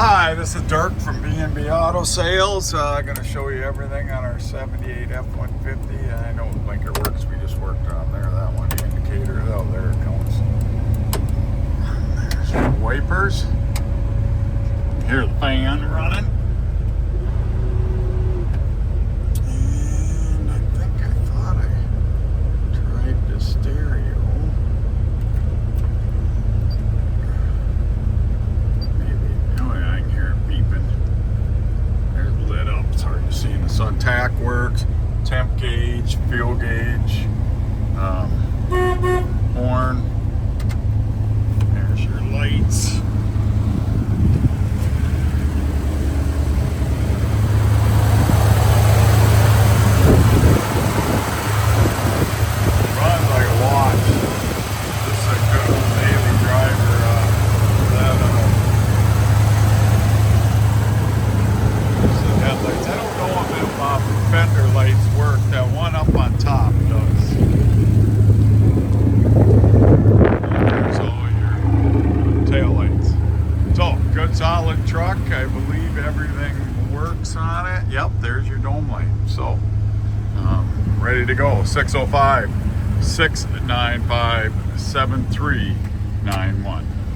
Hi, this is Dirk from B&B Auto Sales. I'm going to show you everything on our 78 F150. I know Blinker Works, we just worked on there. That one, the indicator, oh, there it comes. There's your wipers. Hear the fan running. And I think I thought I tried the stereo. So tack works, temp gauge, fuel gauge, horn. There's your lights. Runs like a watch. Just a good daily driver. Headlights. I don't know if fender lights work. That one up on top does. There's all your tail lights. So, good solid truck. I believe everything works on it. Yep, there's your dome light. So, ready to go. 605-695-7391.